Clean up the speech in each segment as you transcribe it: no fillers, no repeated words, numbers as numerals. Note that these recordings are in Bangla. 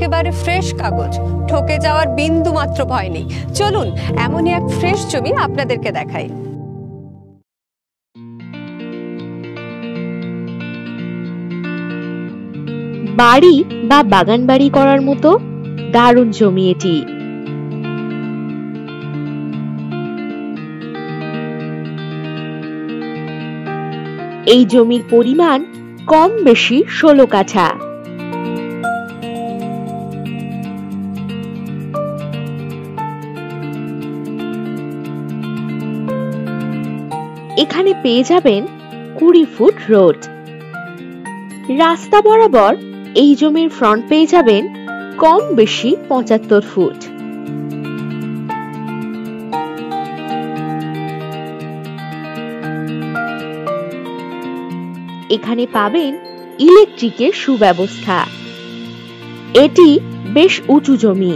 একেবারে ফ্রেশ কাগজ, ঠকে যাওয়ার বিন্দু মাত্র ভয় নেই। চলুন এমনই এক ফ্রেশ জমি আপনাদেরকে দেখাই। বাড়ি বা বাগান বাড়ি করার মতো দারুণ জমি এটি। এই জমির পরিমাণ কম বেশি 16 কাঠা। এখানে পেয়ে যাবেন 20 ফুট রোড। রাস্তা বরাবর এই জমির ফ্রন্ট পেয়ে যাবেন কম বেশি 75 ফুট। এখানে পাবেন ইলেকট্রিকের সুব্যবস্থা। এটি বেশ উঁচু জমি।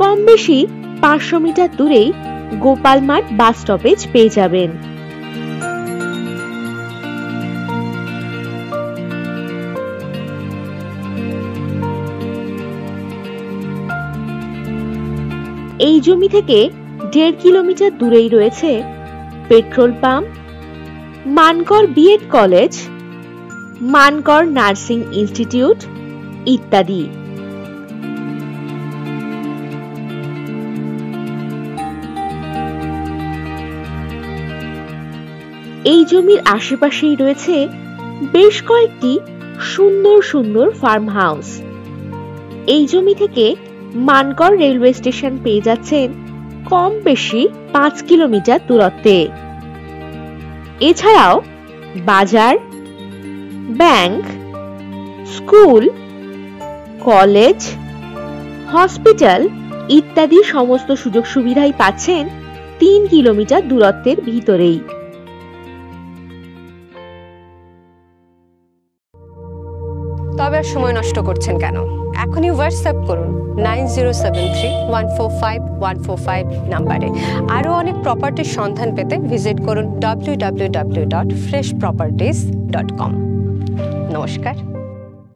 কম বেশি 500 মিটার দূরেই গোপালমাঠ বাস স্টপেজ পেয়ে যাবেন। এই জমি থেকে 1.5 কিলোমিটার দূরেই রয়েছে petrol pump, Mankar BEd college, Mankar nursing institute ইত্যাদি। এই জমির আশেপাশেই রয়েছে বেশ কয়েকটি সুন্দর সুন্দর ফার্ম হাউস। এই জমি থেকে মানকর রেলওয়ে স্টেশন পেয়ে যাচ্ছেন কম বেশি 5 কিলোমিটার দূরত্বে। এছাড়াও বাজার, ব্যাংক, স্কুল, কলেজ, হসপিটাল ইত্যাদি সমস্ত সুযোগ সুবিধাই পাচ্ছেন 3 কিলোমিটার দূরত্বের ভিতরেই। তবে আর সময় নষ্ট করছেন কেন? এখনই হোয়াটসঅ্যাপ করুন 9073145145 নাম্বারে। আরও অনেক প্রপার্টির সন্ধান পেতে ভিজিট করুন www.freshproperties.com। নমস্কার।